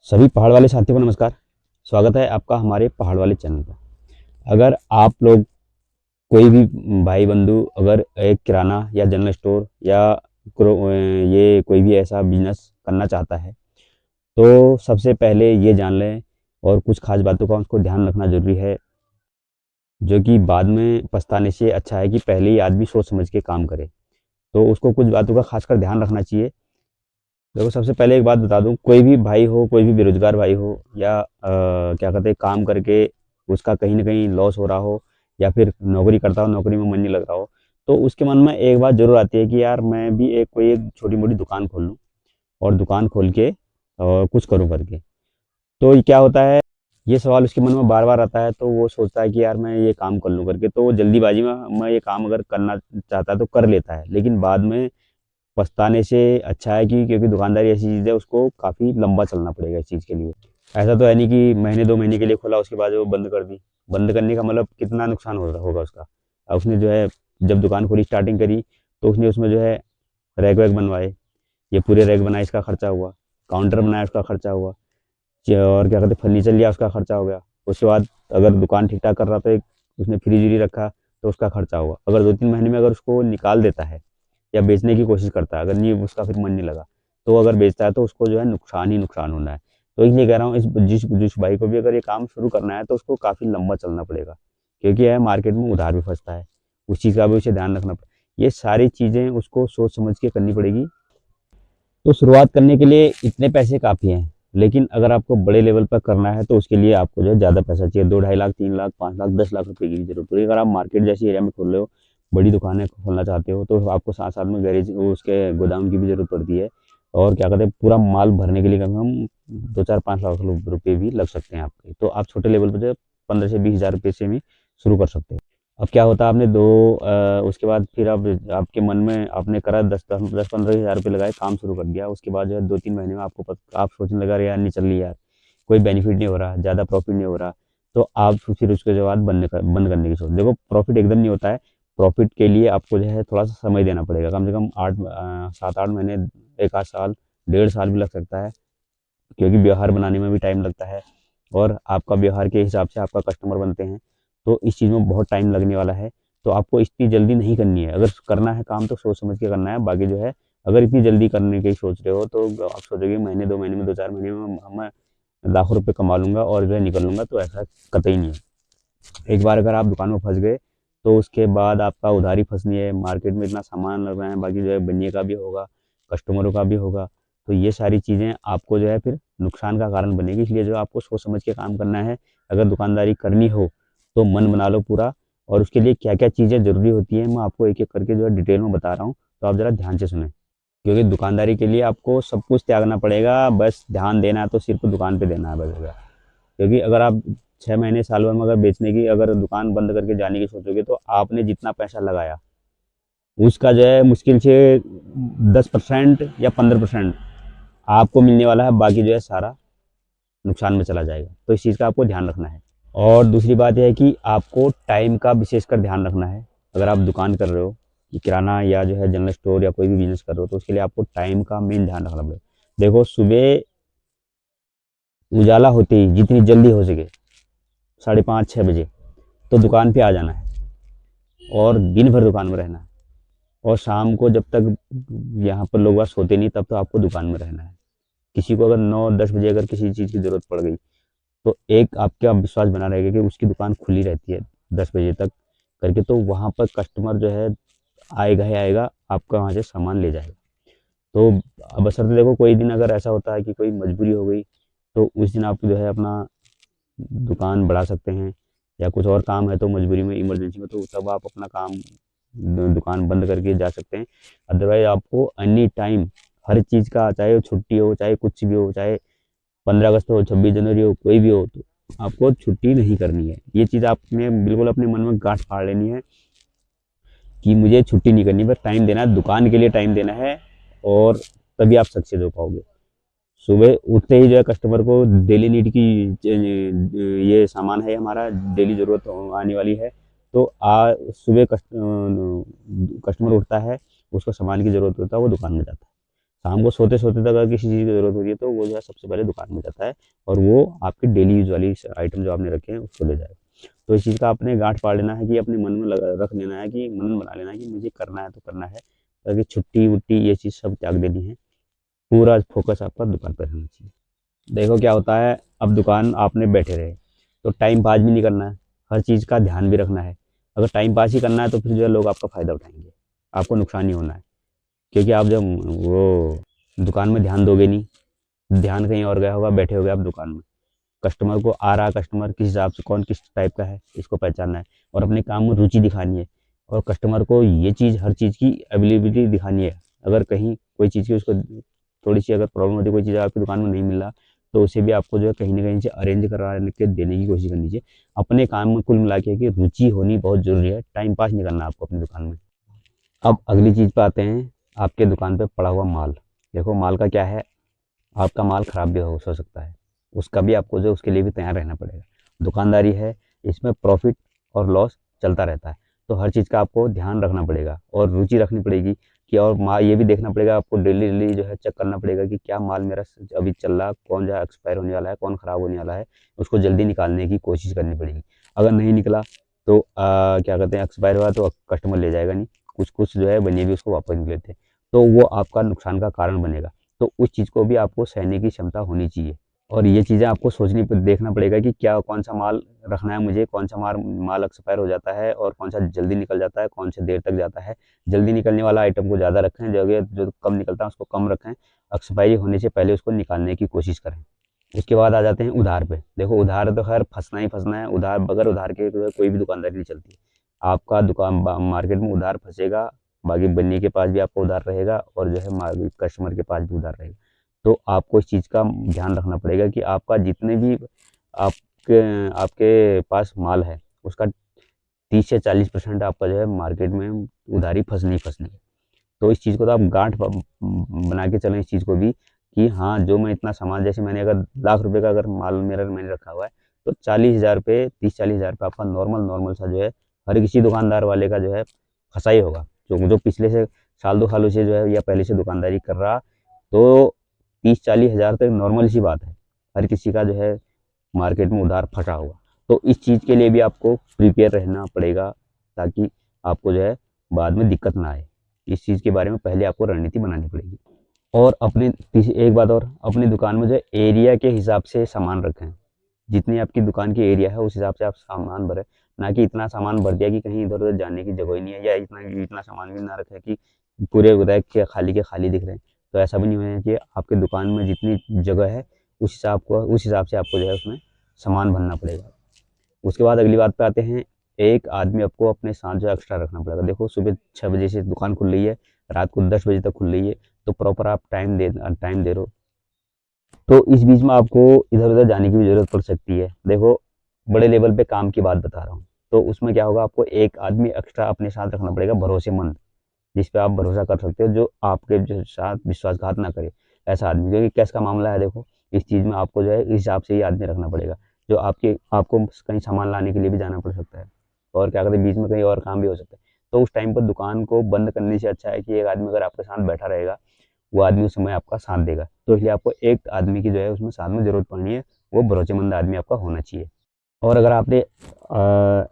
सभी पहाड़ वाले साथियों को नमस्कार। स्वागत है आपका हमारे पहाड़ वाले चैनल पर। अगर आप लोग कोई भी भाई बंधु अगर एक किराना या जनरल स्टोर या ये कोई भी ऐसा बिजनेस करना चाहता है तो सबसे पहले ये जान लें और कुछ खास बातों का उसको ध्यान रखना जरूरी है, जो कि बाद में पछताने से अच्छा है कि पहले ही आदमी सोच समझ के काम करे। तो उसको कुछ बातों का खासकर ध्यान रखना चाहिए। देखो, सबसे पहले एक बात बता दूं, कोई भी भाई हो, कोई भी बेरोजगार भाई हो या क्या कहते हैं, काम करके उसका कहीं ना कहीं लॉस हो रहा हो या फिर नौकरी करता हो, नौकरी में मन नहीं लग रहा हो, तो उसके मन में एक बात जरूर आती है कि यार मैं भी एक छोटी मोटी दुकान खोल लूँ और दुकान खोल के कुछ करूँ करके। तो ये क्या होता है, ये सवाल उसके मन में बार बार आता है, तो वो सोचता है कि यार मैं ये काम कर लूँ करके, तो वो जल्दीबाजी में मैं ये काम अगर करना चाहता है तो कर लेता है, लेकिन बाद में पछताने से अच्छा है कि, क्योंकि दुकानदारी ऐसी चीज़ है, उसको काफ़ी लंबा चलना पड़ेगा इस चीज़ के लिए। ऐसा तो है नहीं कि महीने 2 महीने के लिए खोला उसके बाद वो बंद कर दी। बंद करने का मतलब कितना नुकसान होगा उसका। अब उसने जो है, जब दुकान खोली स्टार्टिंग करी तो उसने उसमें जो है रैक वैक बनवाए, ये पूरे रैक बनाए इसका खर्चा हुआ, काउंटर बनाया उसका खर्चा हुआ, और क्या कहते हैं फर्नीचर लिया उसका खर्चा हो गया। उसके बाद अगर दुकान ठीक ठाक कर रहा तो एक उसने फ्रिज व्रिज रखा तो उसका खर्चा हुआ। अगर 2-3 महीने में अगर उसको निकाल देता है या बेचने की कोशिश करता है, अगर नहीं उसका फिर मन नहीं लगा, तो अगर बेचता है तो उसको जो है नुकसान ही नुकसान होना है। तो इसलिए कह रहा हूँ, इस जिस भाई को भी अगर ये काम शुरू करना है तो उसको काफ़ी लंबा चलना पड़ेगा, क्योंकि यह मार्केट में उधार भी फंसता है, उस चीज़ का भी उसे ध्यान रखना पड़ेगा। ये सारी चीज़ें उसको सोच समझ के करनी पड़ेगी। तो शुरुआत करने के लिए इतने पैसे काफ़ी हैं, लेकिन अगर आपको बड़े लेवल पर करना है तो उसके लिए आपको जो है ज़्यादा पैसा चाहिए। 2-2.5 लाख, 3 लाख, 5 लाख, 10 लाख रुपए की भी जरूरत पड़ेगी। अगर आप मार्केट जैसी एरिया में खोल रहे हो, बड़ी दुकानें खोलना चाहते हो, तो आपको साथ साथ में गैरेज उसके गोदाम की भी जरूरत पड़ती है। और क्या कहते हैं, पूरा माल भरने के लिए कम से कम 2-4-5 लाख रुपए भी लग सकते हैं आपके। तो आप छोटे लेवल पर जो है 15 से 20 हज़ार रुपये से भी शुरू कर सकते हो। अब क्या होता है, आपने उसके बाद फिर अब आपके मन में आपने करा 10-15 हज़ार रुपये लगाए, काम शुरू कर दिया। उसके बाद जो है 2-3 महीने में आप सोचने लगा, अरे यार नहीं चल रही यार, कोई बेनिफिट नहीं हो रहा, ज़्यादा प्रॉफिट नहीं हो रहा, तो आप फिर उसके जो बाद बंद करने की सोच। देखो, प्रॉफिट एकदम नहीं होता है। प्रॉफिट के लिए आपको जो है थोड़ा सा समय देना पड़ेगा, कम से कम 7-8 महीने, एक आध साल, 1.5 साल भी लग सकता है, क्योंकि व्यवहार बनाने में भी टाइम लगता है और आपका व्यवहार के हिसाब से आपका कस्टमर बनते हैं। तो इस चीज़ में बहुत टाइम लगने वाला है। तो आपको इतनी जल्दी नहीं करनी है, अगर करना है काम तो सोच समझ के करना है। बाकी जो है, अगर इतनी जल्दी करने की सोच रहे हो तो आप सोचोगे महीने 2 महीने में, 2-4 महीने में मैं लाखों रुपए कमा लूंगा और जो है निकल लूंगा, तो ऐसा कतई नहीं है। एक बार अगर आप दुकान में फंस गए तो उसके बाद आपका उधारी फंसनी है, मार्केट में इतना सामान लग रहा है, बाकी जो है बनने का भी होगा, कस्टमरों का भी होगा। तो ये सारी चीज़ें आपको जो है फिर नुकसान का कारण बनेगी। इसलिए जो आपको सोच समझ के काम करना है। अगर दुकानदारी करनी हो तो मन बना लो पूरा, और उसके लिए क्या क्या चीज़ें ज़रूरी होती हैं मैं आपको एक एक करके जो है डिटेल में बता रहा हूँ, तो आप ज़रा ध्यान से सुने। क्योंकि दुकानदारी के लिए आपको सब कुछ त्यागना पड़ेगा, बस ध्यान देना है तो सिर्फ दुकान पे देना है बस। क्योंकि अगर आप 6 महीने साल भर में अगर बेचने की, अगर दुकान बंद करके जाने की सोचोगे, तो आपने जितना पैसा लगाया उसका जो है मुश्किल से 10% या 15% आपको मिलने वाला है, बाकी जो है सारा नुकसान में चला जाएगा। तो इस चीज़ का आपको ध्यान रखना है। और दूसरी बात यह है कि आपको टाइम का विशेषकर ध्यान रखना है। अगर आप दुकान कर रहे हो, कि किराना या जो है जनरल स्टोर या कोई भी बिजनेस कर रहे हो, तो उसके लिए आपको टाइम का मेन ध्यान रखना पड़ेगा। देखो, सुबह उजाला होते ही जितनी जल्दी हो सके, 5:30-6 बजे, तो दुकान पे आ जाना है और दिन भर दुकान में रहना है। और शाम को जब तक यहाँ पर लोग बाग सोते नहीं, तब तो आपको दुकान में रहना है। किसी को अगर 9-10 बजे अगर किसी चीज़ की ज़रूरत पड़ गई, तो एक आपका विश्वास बना रहेगा कि उसकी दुकान खुली रहती है 10 बजे तक करके, तो वहाँ पर कस्टमर जो है आएगा ही आएगा, आपका वहाँ से सामान ले जाएगा। तो बशर्ते देखो, कोई दिन अगर ऐसा होता है कि कोई मजबूरी हो गई, तो उस दिन आप जो है अपना दुकान बढ़ा सकते हैं, या कुछ और काम है तो मजबूरी में, इमरजेंसी में, तो तब आप अपना काम दुकान बंद करके जा सकते हैं। अदरवाइज आपको एनी टाइम हर चीज़ का, चाहे वो छुट्टी हो, चाहे कुछ भी हो, चाहे 15 अगस्त हो, 26 जनवरी हो, कोई भी हो, तो आपको छुट्टी नहीं करनी है। ये चीज़ आपने बिल्कुल अपने मन में गांठ फाड़ लेनी है कि मुझे छुट्टी नहीं करनी, बस टाइम देना है, दुकान के लिए टाइम देना है, और तभी आप सक्सेस हो पाओगे। सुबह उठते ही जो है कस्टमर को डेली नीड की ये सामान है हमारा, डेली ज़रूरत आने वाली है, तो सुबह कस्टमर उठता है, उसको सामान की ज़रूरत होता है, वो दुकान में जाता है। शाम को सोते सोते तक अगर किसी चीज़ की ज़रूरत होती है तो वो जो है सबसे पहले दुकान में जाता है और वो आपकी डेली यूज़ वाली आइटम जो आपने रखे हैं उसको ले जाएगा। तो इस चीज़ का आपने गांठ पाड़ लेना है कि अपने मन में रख लेना है कि मन बना लेना है कि मुझे करना है तो करना है, ताकि छुट्टी वुट्टी ये चीज़ सब त्याग देनी है। पूरा फोकस आपका दुकान पर रहना चाहिए। देखो क्या होता है, अब दुकान आपने बैठे रहे तो टाइम पास भी नहीं करना है, हर चीज़ का ध्यान भी रखना है। अगर टाइम पास ही करना है तो फिर जो है लोग आपका फ़ायदा उठाएंगे, आपको नुकसान ही होना है। क्योंकि आप जब वो दुकान में ध्यान दोगे नहीं, ध्यान कहीं और गया होगा, बैठे होगे आप दुकान में, कस्टमर को आ रहा, कस्टमर किस हिसाब से कौन किस टाइप का है इसको पहचानना है और अपने काम में रुचि दिखानी है और कस्टमर को ये चीज़ हर चीज़ की अवेलेबिलिटी दिखानी है। अगर कहीं कोई चीज़ की उसको थोड़ी सी अगर प्रॉब्लम होती है, कोई चीज़ आपकी दुकान में नहीं मिल रहा, तो उसे भी आपको जो है कहीं ना कहीं से अरेंज करा के देने की कोशिश करनी चाहिए। अपने काम में कुल मिला के कि रुचि होनी बहुत ज़रूरी है, टाइम पास नहीं करना आपको अपनी दुकान में। अब अगली चीज़ पे आते हैं, आपके दुकान पे पड़ा हुआ माल। देखो माल का क्या है, आपका माल ख़राब भी हो सकता है, उसका भी आपको जो उसके लिए भी तैयार रहना पड़ेगा। दुकानदारी है, इसमें प्रॉफिट और लॉस चलता रहता है, तो हर चीज़ का आपको ध्यान रखना पड़ेगा और रुचि रखनी पड़ेगी कि और माल ये भी देखना पड़ेगा आपको, डेली डेली जो है चेक करना पड़ेगा कि क्या माल मेरा अभी चल रहा, कौन जो है एक्सपायर होने वाला है, कौन ख़राब होने वाला है, उसको जल्दी निकालने की कोशिश करनी पड़ेगी। अगर नहीं निकला तो क्या कहते हैं, एक्सपायर हुआ तो कस्टमर ले जाएगा नहीं, कुछ कुछ जो है बनिए भी उसको वापस नहीं लेते, तो वो आपका नुकसान का कारण बनेगा। तो उस चीज़ को भी आपको सहने की क्षमता होनी चाहिए और ये चीज़ें आपको सोचनी देखना पड़ेगा कि क्या कौन सा माल रखना है मुझे, कौन सा माल माल एक्सपायर हो जाता है और कौन सा जल्दी निकल जाता है, कौन से देर तक जाता है। जल्दी निकलने वाला आइटम को ज़्यादा रखें, जगह जो कम निकलता है उसको कम रखें, एक्सपायरी होने से पहले उसको निकालने की कोशिश करें। उसके बाद आ जाते हैं उधार पे। देखो उधार तो खैर फंसना ही फंसना है, उधार बगैर उधार के जो है कोई भी दुकानदारी नहीं चलती। आपका दुकान मार्केट में उधार फंसेगा, बाकी बन्नी के पास भी आपको उधार रहेगा और जो है कस्टमर के पास भी उधार रहेगा। तो आपको इस चीज़ का ध्यान रखना पड़ेगा कि आपका जितने भी आपके आपके पास माल है उसका 30 से 40% आपका जो है मार्केट में उधारी फंसनी फंसनी है। तो इस चीज़ को तो आप गांठ बना के चलें इस चीज़ को भी कि हाँ, जो मैं इतना सामान, जैसे मैंने अगर लाख रुपए का अगर माल मेरा मैंने रखा हुआ है, तो 40,000 पे 30-40,000 पे आपका नॉर्मल नॉर्मल सा जो है हर किसी दुकानदार वाले का जो है फंसा ही होगा। जो जो पिछले से साल 2 सालों से जो है या पहले से दुकानदारी कर रहा, तो 30-40,000 तो नॉर्मल सी बात है। हर किसी का जो है मार्केट में उधार फंसा होगा। तो इस चीज़ के लिए भी आपको प्रिपेयर रहना पड़ेगा, ताकि आपको जो है बाद में दिक्कत ना आए। इस चीज़ के बारे में पहले आपको रणनीति बनानी पड़ेगी। और एक बात और, अपनी दुकान में जो है एरिया के हिसाब से सामान रखें। जितनी आपकी दुकान की एरिया है उस हिसाब से आप सामान भरें, ना कि इतना सामान भर दिया कि कहीं इधर-उधर जाने की जगह ही नहीं है, या इतना इतना सामान भी ना रखें कि पूरे रैक के खाली दिख रहे हैं। तो ऐसा भी नहीं होना चाहिए, आपकी दुकान में जितनी जगह है उस हिसाब से आपको जो है उसमें सामान भरना पड़ेगा। उसके बाद अगली बात पे आते हैं, एक आदमी आपको अपने साथ जो है एक्स्ट्रा रखना पड़ेगा। देखो सुबह 6 बजे से दुकान खुल रही है, रात को 10 बजे तक खुल रही है, तो प्रॉपर आप टाइम दे रहे हो, तो इस बीच में आपको इधर-उधर जाने की भी ज़रूरत पड़ सकती है। देखो बड़े लेवल पे काम की बात बता रहा हूँ, तो उसमें क्या होगा, आपको एक आदमी एक्स्ट्रा अपने साथ रखना पड़ेगा भरोसेमंद, जिस पे आप भरोसा कर सकते हो, जो आपके जो साथ विश्वासघात ना करे। ऐसा आदमी, क्योंकि कैश का मामला है देखो, इस चीज़ में आपको जो है इस हिसाब से ही आदमी रखना पड़ेगा, जो आपको कहीं सामान लाने के लिए भी जाना पड़ सकता है और क्या कहते हैं बीच में कहीं और काम भी हो सकता है। तो उस टाइम पर दुकान को बंद करने से अच्छा है कि एक आदमी अगर आपके साथ बैठा रहेगा, वो आदमी उस समय आपका साथ देगा। तो इसलिए आपको एक आदमी की जो है उसमें साथ में ज़रूरत पड़नी है, वो भरोसेमंद आदमी आपका होना चाहिए। और अगर आपने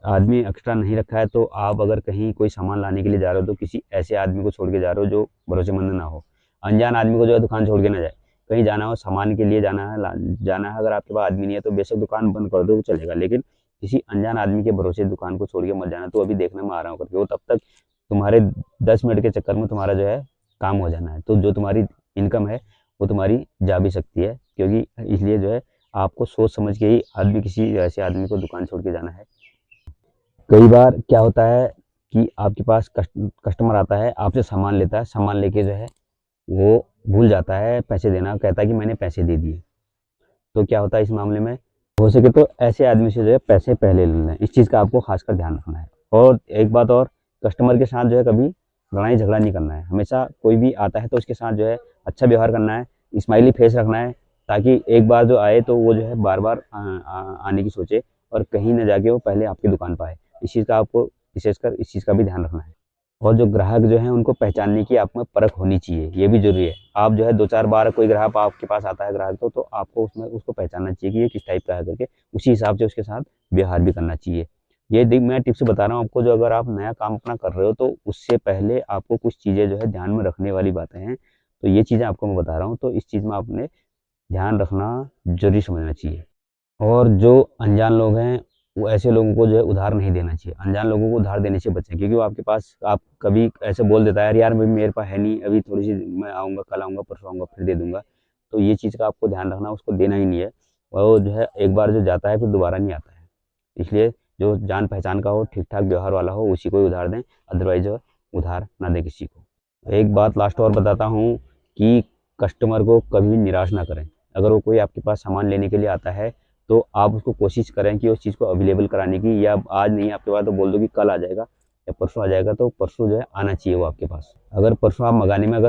आदमी एक्स्ट्रा नहीं रखा है, तो आप अगर कहीं कोई सामान लाने के लिए जा रहे हो तो किसी ऐसे आदमी को छोड़ के जा रहे हो जो भरोसेमंद ना हो। अनजान आदमी को जो है दुकान छोड़ के ना जाए। कहीं जाना हो, सामान के लिए जाना है, अगर आपके पास आदमी नहीं है तो बेशक दुकान बंद कर दो, वो चलेगा, लेकिन किसी अनजान आदमी के भरोसे दुकान को छोड़ के मत जाना, तो अभी देखने में आ रहा हूँ करके, वो तब तक तुम्हारे 10 मिनट के चक्कर में तुम्हारा जो है काम हो जाना है, तो जो तुम्हारी इनकम है वो तुम्हारी जा भी सकती है, क्योंकि इसलिए जो है आपको सोच समझ के ही आदमी किसी ऐसे आदमी को दुकान छोड़ के जाना है। कई बार क्या होता है कि आपके पास कस्टमर आता है, आपसे सामान लेता है, सामान लेके जो है वो भूल जाता है पैसे देना, कहता है कि मैंने पैसे दे दिए। तो क्या होता है इस मामले में, हो सके तो ऐसे आदमी से जो है पैसे पहले ले लें। इस चीज़ का आपको खासकर ध्यान रखना है। और एक बात और, कस्टमर के साथ जो है कभी लड़ाई झगड़ा नहीं करना है। हमेशा कोई भी आता है तो उसके साथ जो है अच्छा व्यवहार करना है, स्माइली फेस रखना है, ताकि एक बार जो आए तो वो जो है बार बार आने की सोचे और कहीं ना जाके वो पहले आपकी दुकान पर आए। इस चीज़ का आपको विशेषकर इस चीज़ का भी ध्यान रखना है। और जो ग्राहक जो हैं उनको पहचानने की आप में परख होनी चाहिए, ये भी ज़रूरी है। आप जो है 2-4 बार कोई ग्राहक आपके पास आता है ग्राहक तो आपको उसमें उसको पहचानना चाहिए कि ये किस टाइप का है करके, उसी हिसाब से उसके साथ व्यवहार भी करना चाहिए। ये मैं टिप्स बता रहा हूँ आपको, जो अगर आप नया काम अपना कर रहे हो तो उससे पहले आपको कुछ चीज़ें जो है ध्यान में रखने वाली बातें हैं। तो ये चीज़ें आपको मैं बता रहा हूँ, तो इस चीज़ में आपने ध्यान रखना ज़रूरी समझना चाहिए। और जो अनजान लोग हैं, वो ऐसे लोगों को जो है उधार नहीं देना चाहिए। अनजान लोगों को उधार देने से बचें, क्योंकि वो आपके पास आप कभी ऐसे बोल देता है, यार मेरे पास है नहीं, अभी थोड़ी-सी मैं आऊँगा, कल आऊँगा, परसों आऊँगा, फिर दे दूँगा। तो ये चीज़ का आपको ध्यान रखना, उसको देना ही नहीं है। वो जो है एक बार जो जाता है फिर दोबारा नहीं आता है। इसलिए जो जान-पहचान का हो, ठीक-ठाक व्यवहार वाला हो, उसी को ही उधार दें, अदरवाइज़ जो है उधार ना दें किसी को। एक बात लास्ट और बताता हूँ कि कस्टमर को कभी निराश ना करें। अगर वो कोई आपके पास सामान लेने के लिए आता है, तो आप उसको कोशिश करें कि उस चीज़ को अवेलेबल कराने की, या आज नहीं है आपके पास तो बोल दो कि कल आ जाएगा या परसों आ जाएगा, तो परसों जो है आना चाहिए वो आपके पास। अगर परसों आप मँगाने में अगर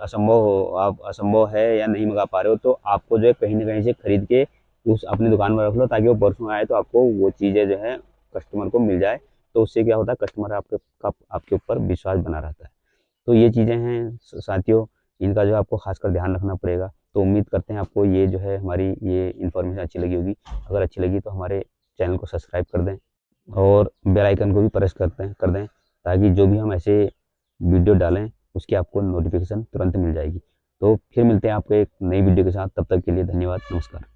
असंभव हो, आप असंभव है या नहीं मँगा पा रहे हो, तो आपको जो है कहीं न कहीं से खरीद के उस अपनी दुकान में रख लो, ताकि वो परसों आए तो आपको वो चीज़ें जो है कस्टमर को मिल जाए। तो उससे क्या होता है, कस्टमर आपके ऊपर विश्वास बना रहता है। तो ये चीज़ें हैं साथियों, इनका जो है आपको ख़ासकर ध्यान रखना पड़ेगा। तो उम्मीद करते हैं आपको ये जो है हमारी ये इन्फॉर्मेशन अच्छी लगी होगी। अगर अच्छी लगी तो हमारे चैनल को सब्सक्राइब कर दें और बेल आइकन को भी प्रेस कर दें, ताकि जो भी हम ऐसे वीडियो डालें उसकी आपको नोटिफ़िकेशन तुरंत मिल जाएगी। तो फिर मिलते हैं आपको एक नई वीडियो के साथ, तब तक के लिए धन्यवाद, नमस्कार।